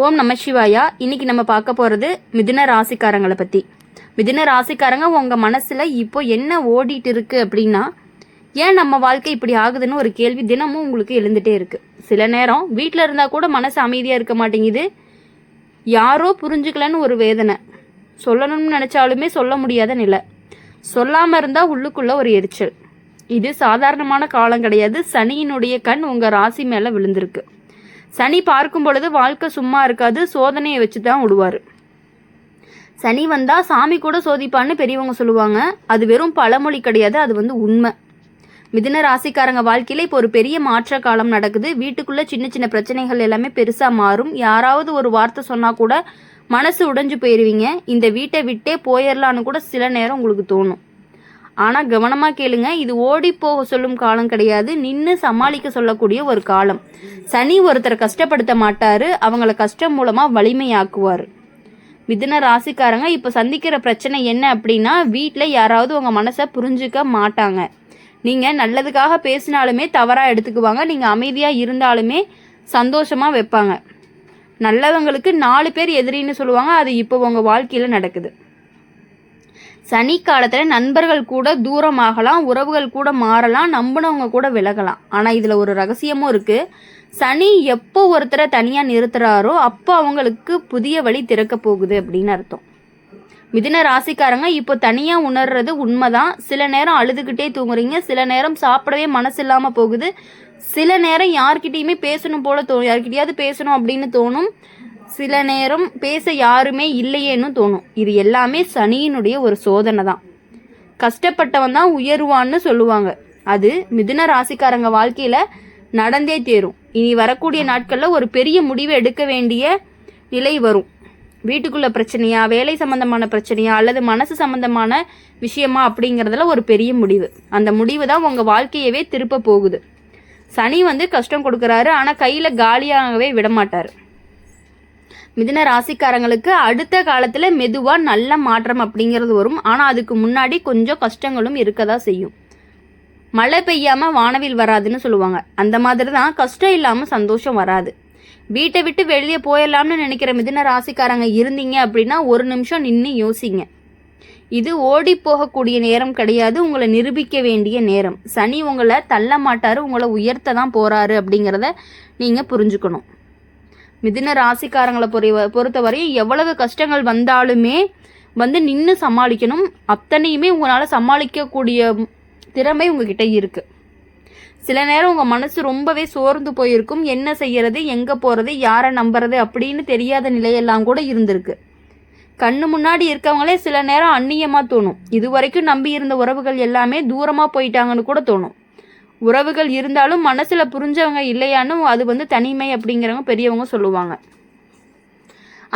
ஓம் நம சிவாயா. இன்னைக்கு நம்ம பார்க்க போகிறது மிதுன ராசிக்காரங்களை பற்றி. மிதுன ராசிக்காரங்க உங்கள் மனசில் இப்போ என்ன ஓடிட்டு இருக்கு அப்படின்னா, ஏன் நம்ம வாழ்க்கை இப்படி ஆகுதுன்னு ஒரு கேள்வி தினமும் உங்களுக்கு எழுந்துகிட்டே இருக்குது. சில நேரம் வீட்டில் இருந்தால் கூட மனசு அமைதியாக இருக்க மாட்டேங்குது. யாரோ புரிஞ்சுக்கலன்னு ஒரு வேதனை, சொல்லணும்னு நினச்சாலுமே சொல்ல முடியாத நிலை, சொல்லாமல் இருந்தால் உள்ளுக்குள்ளே ஒரு எரிச்சல். இது சாதாரணமான காலம் கிடையாது. சனியினுடைய கண் உங்கள் ராசி மேலே விழுந்திருக்கு. சனி பார்க்கும் பொழுது வாழ்க்கை சும்மா இருக்காது, சோதனையை வச்சு தான் விடுவார். சனி வந்தால் சாமி கூட சோதிப்பான்னு பெரியவங்க சொல்லுவாங்க. அது வெறும் பழமொழி கிடையாது, அது உண்மை. மிதுன ராசிக்காரங்க வாழ்க்கையில் இப்போ ஒரு பெரிய மாற்ற காலம் நடக்குது. வீட்டுக்குள்ளே சின்ன சின்ன பிரச்சனைகள் எல்லாமே பெருசாக மாறும். யாராவது ஒரு வார்த்தை சொன்னால் கூட மனசு உடைஞ்சு போயிடுவீங்க. இந்த வீட்டை விட்டே போயிடலான்னு கூட சில நேரம் உங்களுக்கு தோணும். ஆனால் கவனமாக கேளுங்க, இது ஓடி போக சொல்லும் காலம் கிடையாது, நின்று சமாளிக்க சொல்லக்கூடிய ஒரு காலம். சனி ஒருத்தரை கஷ்டப்படுத்த மாட்டார், அவங்கள கஷ்டம் மூலமாக வலிமையாக்குவார். மிதுன ராசிக்காரங்க இப்போ சந்திக்கிற பிரச்சனை என்ன அப்படின்னா, வீட்டில் யாராவது உங்கள் மனசை புரிஞ்சிக்க மாட்டாங்க. நீங்கள் நல்லதுக்காக பேசினாலுமே தவறாக எடுத்துக்குவாங்க. நீங்கள் அமைதியாக இருந்தாலுமே சந்தோஷமாக வைப்பாங்க. நல்லவங்களுக்கு 4 பேர் எதிரின்னு சொல்லுவாங்க. அது இப்போ உங்கள் வாழ்க்கையில் நடக்குது. சனி காலத்தில் நண்பர்கள் கூட தூரமாகலாம், உறவுகள் கூட மாறலாம், நம்பினவங்க கூட விலகலாம். ஆனால் இதில் ஒரு ரகசியமும் இருக்குது. சனி எப்போ ஒருத்தரை தனியாக நிறுத்துகிறாரோ அப்போ அவங்களுக்கு புதிய வழி திறக்க போகுது அப்படின்னு அர்த்தம். மிதுன ராசிக்காரங்க இப்போ தனியாக உணர்றது உண்மைதான். சில நேரம் அழுதுகிட்டே தூங்குறீங்க, சில நேரம் சாப்பிடவே மனசு இல்லாமல் போகுது, சில நேரம் யார்கிட்டையுமே பேசணும் போல தோணும், யார்கிட்டையாவது பேசணும் அப்படின்னு தோணும், சில நேரம் பேச யாருமே இல்லையேன்னு தோணும். இது எல்லாமே சனியினுடைய ஒரு சோதனை தான். கஷ்டப்பட்டவன் தான் உயர்வான்னு சொல்லுவாங்க. அது மிதுன ராசிக்காரங்க வாழ்க்கையில் நடந்தே தேரும். இனி வரக்கூடிய நாட்களில் ஒரு பெரிய முடிவை எடுக்க வேண்டிய நிலை வரும். வீட்டுக்குள்ள பிரச்சனையா, வேலை சம்பந்தமான பிரச்சனையா, அல்லது மனசு சம்பந்தமான விஷயமா அப்படிங்கிறதுல ஒரு பெரிய முடிவு. அந்த முடிவு தான் உங்கள் வாழ்க்கையவே திருப்ப போகுது. சனி கஷ்டம் கொடுக்குறாரு, ஆனால் கையில் காலியாகவே விடமாட்டார். மிதுன ராசிக்காரங்களுக்கு அடுத்த காலத்தில் மெதுவாக நல்ல மாற்றம் அப்படிங்கிறது வரும். ஆனால் அதுக்கு முன்னாடி கொஞ்சம் கஷ்டங்களும் இருக்கதான் செய்யும். மழை பெய்யாமல் வானவில் வராதுன்னு சொல்லுவாங்க. அந்த மாதிரி தான் கஷ்டம் இல்லாமல் சந்தோஷம் வராது. வீட்டை விட்டு வெளியே போயிடலாம்னு நினைக்கிற மிதுன ராசிக்காரங்க இருந்தீங்க அப்படின்னா ஒரு நிமிஷம் நின்று யோசிங்க. இது ஓடி போகக்கூடிய நேரம் கிடையாது, உங்களை நிரூபிக்க வேண்டிய நேரம். சனி உங்களை தள்ள மாட்டார், உங்களை உயர்த்த தான் போகிறாரு அப்படிங்கிறத நீங்கள் புரிஞ்சுக்கணும். மிதுன ராசிக்காரங்களை பொறுத்தவரையும் எவ்வளவு கஷ்டங்கள் வந்தாலுமே நின்று சமாளிக்கணும். அத்தனையுமே உங்களால் சமாளிக்கக்கூடிய திறமை உங்ககிட்ட இருக்குது. சில நேரம் உங்கள் மனசு ரொம்பவே சோர்ந்து போயிருக்கும். என்ன செய்யறது, எங்கே போகிறது, யாரை நம்புறது அப்படின்னு தெரியாத நிலையெல்லாம் கூட இருந்திருக்கு. கண்ணு முன்னாடி இருக்கவங்களே சில நேரம் அந்நியமாக தோணும். இது வரைக்கும் நம்பி இருந்த உறவுகள் எல்லாமே தூரமாக போயிட்டாங்கன்னு கூட தோணும். உறவுகள் இருந்தாலும் மனசில் புரிஞ்சவங்க இல்லையான்னு அது தனிமை அப்படிங்கிறவங்க பெரியவங்க சொல்லுவாங்க.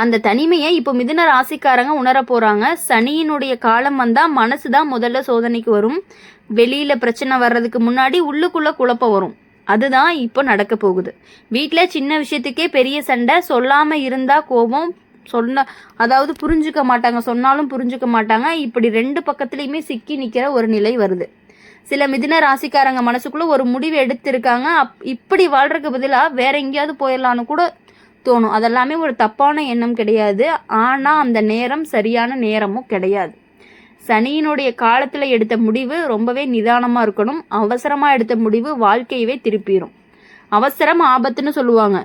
அந்த தனிமையை இப்போ மிதுன ராசிக்காரங்க உணர போகிறாங்க. சனியினுடைய காலம் வந்தால் மனசு தான் முதல்ல சோதனைக்கு வரும். வெளியில் பிரச்சனை வர்றதுக்கு முன்னாடி உள்ளுக்குள்ளே குழப்பம் வரும். அதுதான் இப்போ நடக்க போகுது. வீட்டில் சின்ன விஷயத்துக்கே பெரிய சண்டை, சொல்லாமல் இருந்தால் கோபம், அதாவது புரிஞ்சுக்க மாட்டாங்க, சொன்னாலும் புரிஞ்சுக்க மாட்டாங்க. இப்படி 2 பக்கத்துலேயுமே சிக்கி நிற்கிற ஒரு நிலை வருது. சில மிதுன ராசிக்காரங்க மனசுக்குள்ளே ஒரு முடிவு எடுத்திருக்காங்க. இப்படி வாழ்றதுக்கு பதிலாக வேற எங்கேயாவது போயிடலான்னு கூட தோணும். அதெல்லாமே ஒரு தப்பான எண்ணம் கிடையாது, ஆனால் அந்த நேரம் சரியான நேரமும் கிடையாது. சனியினுடைய காலத்தில் எடுத்த முடிவு ரொம்பவே நிதானமாக இருக்கணும். அவசரமாக எடுத்த முடிவு வாழ்க்கையவே திருப்பிடும். அவசரம் ஆபத்துன்னு சொல்லுவாங்க.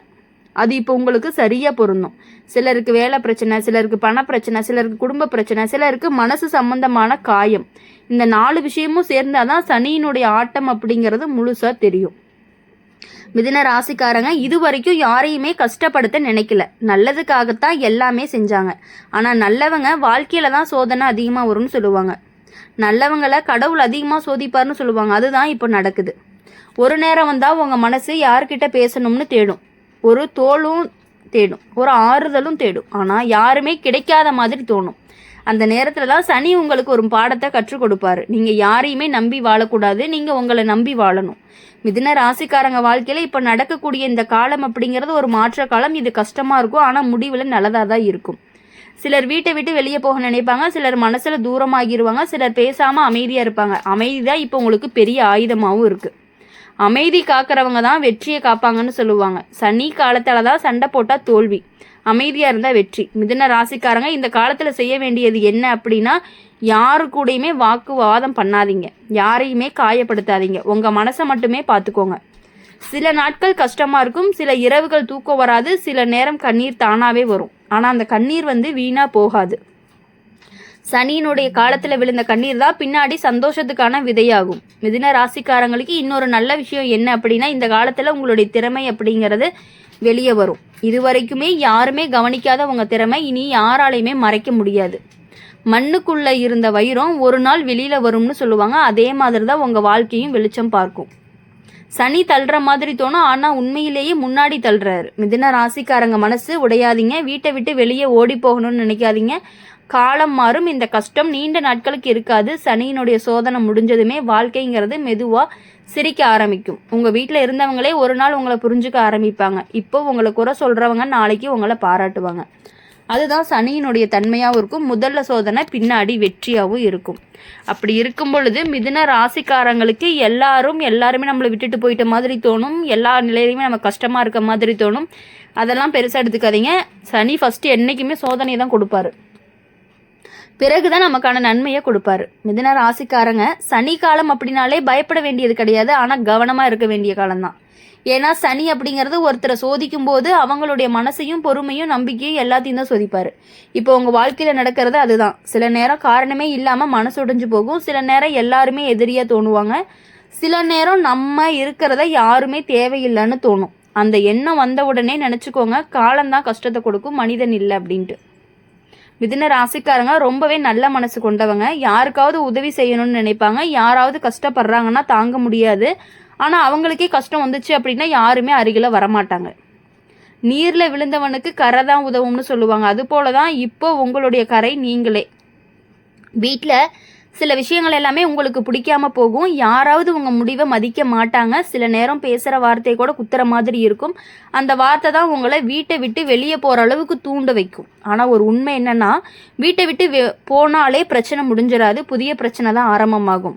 அது இப்போ உங்களுக்கு சரியாக பொருந்தும். சிலருக்கு வேலை பிரச்சனை, சிலருக்கு பண பிரச்சனை, சிலருக்கு குடும்ப பிரச்சனை, சிலருக்கு மனசு சம்பந்தமான காயம். இந்த 4 விஷயமும் சேர்ந்தாதான் சனியினுடைய ஆட்டம் அப்படிங்கிறது முழுசாக தெரியும். மிதுன ராசிக்காரங்க இது வரைக்கும் யாரையுமே கஷ்டப்படுத்த நினைக்கல, நல்லதுக்காகத்தான் எல்லாமே செஞ்சாங்க. ஆனால் நல்லவங்க வாழ்க்கையில தான் சோதனை அதிகமாக வரும்னு சொல்லுவாங்க. நல்லவங்களை கடவுள் அதிகமாக சோதிப்பார்னு சொல்லுவாங்க. அதுதான் இப்போ நடக்குது. ஒரு நேரம் வந்தால் உங்கள் மனசு யார்கிட்ட பேசணும்னு தேடும், ஒரு தோளும் தேடும், ஒரு ஆறுதலும் தேடும். ஆனால் யாருமே கிடைக்காத மாதிரி தோணும். அந்த நேரத்தில் தான் சனி உங்களுக்கு ஒரு பாடத்தை கற்றுக் கொடுப்பாரு. நீங்கள் யாரையுமே நம்பி வாழக்கூடாது, நீங்கள் உங்களை நம்பி வாழணும். மிதுன ராசிக்காரங்க வாழ்க்கையில் இப்போ நடக்கக்கூடிய இந்த காலம் அப்படிங்கிறது ஒரு மாற்ற காலம். இது கஷ்டமாக இருக்கும், ஆனால் முடிவில் நல்லதாக தான் இருக்கும். சிலர் வீட்டை விட்டு வெளியே போக நினைப்பாங்க, சிலர் மனசில் தூரமாகிடுவாங்க, சிலர் பேசாமல் அமைதியாக இருப்பாங்க. அமைதி தான் இப்போ உங்களுக்கு பெரிய ஆயுதமாகவும் இருக்குது. அமைதி காக்கிறவங்க தான் வெற்றியை காப்பாங்கன்னு சொல்லுவாங்க. சனி காலத்தில் தான் சண்டை போட்டால் தோல்வி, அமைதியாக இருந்தால் வெற்றி. மிதுன ராசிக்காரங்க இந்த காலத்தில் செய்ய வேண்டியது என்ன அப்படின்னா, யாரு கூடயுமே வாக்குவாதம் பண்ணாதீங்க, யாரையுமே காயப்படுத்தாதீங்க, உங்கள் மனசை மட்டுமே பார்த்துக்கோங்க. சில நாட்கள் கஷ்டமாக இருக்கும், சில இரவுகள் தூக்கம் வராது, சில நேரம் கண்ணீர் தானாகவே வரும். ஆனால் அந்த கண்ணீர் வீணாக போகாது. சனியினுடைய காலத்தில் விழுந்த கண்ணீர் தான் பின்னாடி சந்தோஷத்துக்கான விதையாகும். மிதுன ராசிக்காரங்களுக்கு இன்னொரு நல்ல விஷயம் என்ன அப்படின்னா, இந்த காலத்தில் உங்களுடைய திறமை அப்படிங்கிறது வெளியே வரும். இதுவரைக்குமே யாருமே கவனிக்காத உங்கள் திறமை இனி யாராலையுமே மறைக்க முடியாது. மண்ணுக்குள்ளே இருந்த வைரம் ஒரு நாள் வெளியில் வரும்னு சொல்லுவாங்க. அதே மாதிரி தான் உங்கள் வாழ்க்கையும் வெளிச்சம் பார்க்கும். சனி தள்ளுற மாதிரி தோணும், ஆனால் உண்மையிலேயே முன்னாடி தள்ளுறாரு. மிதுன ராசிக்காரங்க மனசு உடையாதீங்க, வீட்டை விட்டு வெளியே ஓடி போகணும்னு நினைக்காதீங்க. காலம் மாறும், இந்த கஷ்டம் நீண்ட நாட்களுக்கு இருக்காது. சனியினுடைய சோதனை முடிஞ்சதுமே வாழ்க்கைங்கிறது மெதுவாக சிரிக்க ஆரம்பிக்கும். உங்கள் வீட்டில் இருந்தவங்களே ஒரு நாள் உங்களை புரிஞ்சுக்க ஆரம்பிப்பாங்க. இப்போ உங்களை குறை சொல்கிறவங்க நாளைக்கு உங்களை பாராட்டுவாங்க. அதுதான் சனியினுடைய தன்மையாகவும் இருக்கும். முதல்ல சோதனை பின்னாடி வெற்றியாகவும் இருக்கும். அப்படி இருக்கும் பொழுது மிதுன ராசிக்காரங்களுக்கு எல்லாருமே நம்மளை விட்டுட்டு போயிட்ட மாதிரி தோணும். எல்லா நிலையிலையுமே நம்ம கஷ்டமாக இருக்க மாதிரி தோணும். அதெல்லாம் பெருசாக எடுத்துக்காதீங்க. சனி ஃபஸ்ட்டு என்றைக்குமே சோதனை தான் கொடுப்பாரு, பிறகுதான் நமக்கான நன்மையை கொடுப்பாரு. மிதுன ராசிக்காரங்க சனி காலம் அப்படின்னாலே பயப்பட வேண்டியது கிடையாது, ஆனால் கவனமாக இருக்க வேண்டிய காலம்தான். ஏன்னா சனி அப்படிங்கிறது ஒருத்தரை சோதிக்கும் போது அவங்களுடைய மனசையும் பொறுமையும் நம்பிக்கையும் எல்லாத்தையும் தான் சோதிப்பார். இப்போ உங்கள் வாழ்க்கையில் நடக்கிறது அதுதான். சில நேரம் காரணமே இல்லாமல் மனசு உடைஞ்சு போகும், சில நேரம் எல்லாருமே எதிரியாக தோணுவாங்க, சில நேரம் நம்ம இருக்கிறத யாருமே தேவையில்லைன்னு தோணும். அந்த எண்ணம் வந்த உடனே நினச்சிக்கோங்க, காலம்தான் கஷ்டத்தை கொடுக்கும், மனிதன் இல்லை அப்படின்ட்டு. மிதுன ராசிக்காரங்க ரொம்பவே நல்ல மனசு கொண்டவங்க. யாருக்காவது உதவி செய்யணும்னு நினைப்பாங்க, யாராவது கஷ்டப்படுறாங்கன்னா தாங்க முடியாது. ஆனால் அவங்களுக்கே கஷ்டம் வந்துச்சு அப்படின்னா யாருமே அருகில் வரமாட்டாங்க. நீரில் விழுந்தவனுக்கு கரை தான் உதவும்னு சொல்லுவாங்க. அது போல தான் இப்போ உங்களுடைய கரை நீங்களே. வீட்டில் சில விஷயங்கள் எல்லாமே உங்களுக்கு பிடிக்காம போகும், யாராவது உங்கள் முடிவை மதிக்க மாட்டாங்க. சில நேரம் பேசுகிற வார்த்தை கூட குத்துற மாதிரி இருக்கும். அந்த வார்த்தை தான் உங்களை வீட்டை விட்டு வெளியே போகிற அளவுக்கு தூண்ட வைக்கும். ஆனால் ஒரு உண்மை என்னென்னா, வீட்டை விட்டு போனாலே பிரச்சனை முடிஞ்சிடாது, புதிய பிரச்சனை தான் ஆரம்பமாகும்.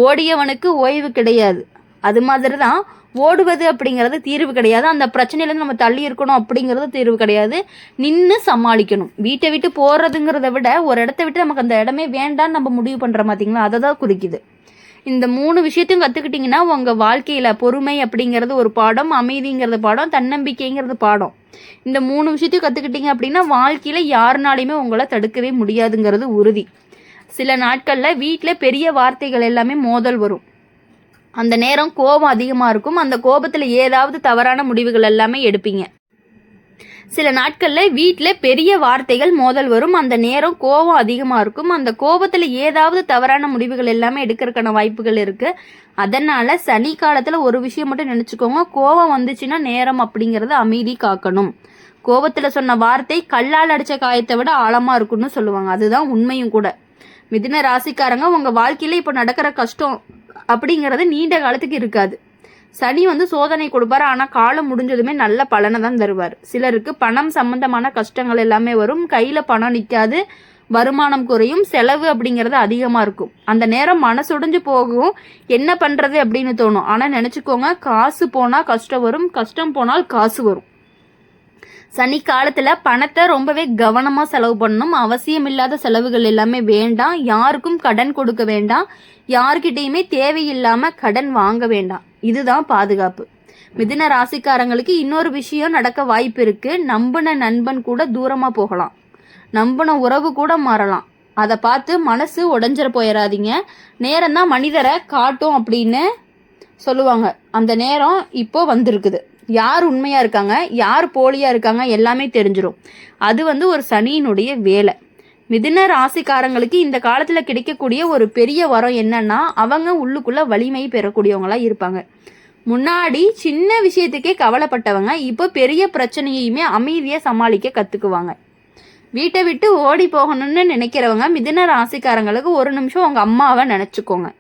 ஓடியவனுக்கு ஓய்வு கிடையாது. அது மாதிரி தான் ஓடுவது அப்படிங்கிறது தீர்வு கிடையாது. அந்த பிரச்சனையிலேருந்து நம்ம தள்ளி இருக்கணும் அப்படிங்கிறது தீர்வு கிடையாது. நின்று சமாளிக்கணும். வீட்டை விட்டு போகிறதுங்கிறத விட ஒரு இடத்த விட்டு நமக்கு அந்த இடமே வேண்டான்னு நம்ம முடிவு பண்ணுற பார்த்தீங்களா, அதை தான் குறிக்குது. இந்த 3 விஷயத்தையும் கற்றுக்கிட்டிங்கன்னா உங்கள் வாழ்க்கையில் பொறுமை அப்படிங்கிறது ஒரு பாடம், அமைதிங்கிறது பாடம், தன்னம்பிக்கைங்கிறது பாடம். இந்த 3 விஷயத்தையும் கற்றுக்கிட்டிங்க அப்படின்னா வாழ்க்கையில் யாருனாலையுமே உங்களை தடுக்கவே முடியாதுங்கிறது உறுதி. சில நாட்களில் வீட்டில் பெரிய வார்த்தைகள் எல்லாமே மோதல் வரும். அந்த நேரம் கோபம் அதிகமாக இருக்கும். அந்த கோபத்தில் ஏதாவது தவறான முடிவுகள் எல்லாமே எடுப்பீங்க. சில நாட்களில் வீட்டில் பெரிய வார்த்தைகள் மோதல் வரும். அந்த நேரம் கோபம் அதிகமாக இருக்கும். அந்த கோபத்தில் ஏதாவது தவறான முடிவுகள் எல்லாமே எடுக்கிறதுக்கான வாய்ப்புகள் இருக்குது. அதனால் சனி காலத்தில் ஒரு விஷயம் மட்டும் நினச்சிக்கோங்க, கோபம் வந்துச்சுன்னா நேரம் அப்படிங்கிறது அமைதி காக்கணும். கோபத்தில் சொன்ன வார்த்தை கல்லால் அடித்த காயத்தை விட ஆழமாக இருக்குன்னு சொல்லுவாங்க. அதுதான் உண்மையும் கூட. மிதுன ராசிக்காரங்க உங்கள் வாழ்க்கையில் இப்போ நடக்கிற கஷ்டம் அப்படிங்கிறது நீண்ட காலத்துக்கு இருக்காது. சனி சோதனை கொடுப்பாரு, ஆனால் காலம் முடிஞ்சதுமே நல்ல பலனை தான் தருவார். சிலருக்கு பணம் சம்பந்தமான கஷ்டங்கள் எல்லாமே வரும். கையில் பணம் நிற்காது, வருமானம் குறையும், செலவு அப்படிங்கிறது அதிகமாக இருக்கும். அந்த நேரம் மனசுடைஞ்சு போகும், என்ன பண்ணுறது அப்படின்னு தோணும். ஆனால் நினச்சிக்கோங்க, காசு போனால் கஷ்டம் வரும், கஷ்டம் போனால் காசு வரும். சனி காலத்தில் பணத்தை ரொம்பவே கவனமாக செலவு பண்ணணும். அவசியம் இல்லாத செலவுகள் எல்லாமே வேண்டாம். யாருக்கும் கடன் கொடுக்க வேண்டாம், யார்கிட்டையுமே தேவையில்லாமல் கடன் வாங்க வேண்டாம். இதுதான் பாதுகாப்பு. மிதுன ராசிக்காரங்களுக்கு இன்னொரு விஷயம் நடக்க வாய்ப்பு இருக்குது. நம்பின நண்பன் கூட தூரமாக போகலாம், நம்பின உறவு கூட மாறலாம். அதை பார்த்து மனசு உடஞ்சிட போயிடாதீங்க. நேரம் தான் மனிதரை காட்டும் அப்படின்னு சொல்லுவாங்க. அந்த நேரம் இப்போ வந்திருக்குது. யார் உண்மையாக இருக்காங்க, யார் போலியாக இருக்காங்க எல்லாமே தெரிஞ்சிடும். அது ஒரு சனியினுடைய வேலை. மிதுன ராசிக்காரங்களுக்கு இந்த காலத்தில் கிடைக்கக்கூடிய ஒரு பெரிய வரம் என்னன்னா, அவங்க உள்ளுக்குள்ளே வலிமை பெறக்கூடியவங்களாக இருப்பாங்க. முன்னாடி சின்ன விஷயத்துக்கே கவலைப்பட்டவங்க இப்போ பெரிய பிரச்சனையுமே அமைதியாக சமாளிக்க கற்றுக்குவாங்க. வீட்டை விட்டு ஓடி போகணும்னு நினைக்கிறவங்க மிதுன ராசிக்காரங்களுக்கு ஒரு நிமிஷம் உங்கள் அம்மாவை நினச்சிக்கோங்க,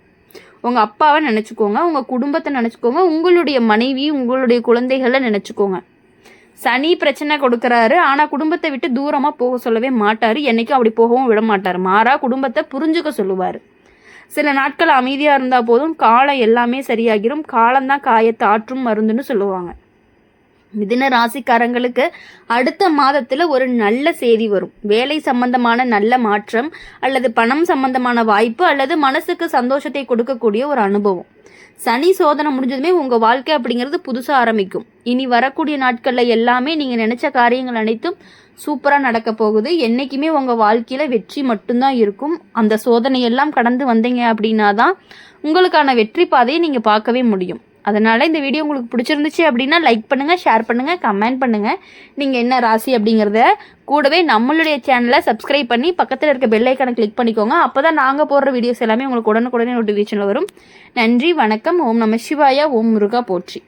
உங்கள் அப்பாவை நினச்சிக்கோங்க, உங்கள் குடும்பத்தை நினச்சிக்கோங்க, உங்களுடைய மனைவி உங்களுடைய குழந்தைகளை நினச்சிக்கோங்க. சனி பிரச்சனை கொடுக்குறாரு, ஆனால் குடும்பத்தை விட்டு தூரமாக போக சொல்லவே மாட்டார். என்றைக்கும் அப்படி போகவும் விட மாட்டார். மாறா குடும்பத்தை புரிஞ்சுக்க சொல்லுவார். சில நாட்கள் அமைதியாக இருந்தால் போதும், காலம் எல்லாமே சரியாகிரும். காலம்தான் காயத்தை ஆற்றும் மருந்துன்னு சொல்லுவாங்க. மிதுன ராசிக்காரங்களுக்கு அடுத்த மாதத்தில் ஒரு நல்ல செய்தி வரும். வேலை சம்பந்தமான நல்ல மாற்றம், அல்லது பணம் சம்பந்தமான வாய்ப்பு, அல்லது மனசுக்கு சந்தோஷத்தை கொடுக்கக்கூடிய ஒரு அனுபவம். சனி சோதனை முடிஞ்சதுமே உங்கள் வாழ்க்கை அப்படிங்கிறது புதுசாக ஆரம்பிக்கும். இனி வரக்கூடிய நாட்களில் எல்லாமே நீங்கள் நினச்ச காரியங்கள் அனைத்தும் சூப்பராக நடக்க போகுது. என்றைக்குமே உங்கள் வாழ்க்கையில் வெற்றி மட்டும்தான் இருக்கும். அந்த சோதனையெல்லாம் கடந்து வந்தீங்க அப்படின்னா தான் உங்களுக்கான வெற்றி பாதையை நீங்கள் பார்க்கவே முடியும். அதனால் இந்த வீடியோ உங்களுக்கு பிடிச்சிருந்துச்சு அப்படின்னா லைக் பண்ணுங்கள், ஷேர் பண்ணுங்கள், கமெண்ட் பண்ணுங்கள். நீங்கள் என்ன ராசி அப்படிங்கிறத கூடவே நம்மளுடைய சேனலை சப்ஸ்கிரைப் பண்ணி பக்கத்தில் இருக்க பெல் ஐக்கானை கிளிக் பண்ணிக்கோங்க. அப்போ தான் நாங்கள் போடுற வீடியோஸ் எல்லாமே உங்களுக்கு உடனுக்குடனே நோட்டிஃபிகேஷனில் வரும். நன்றி, வணக்கம். ஓம் நம சிவாயா. ஓம் முருகா போற்றி.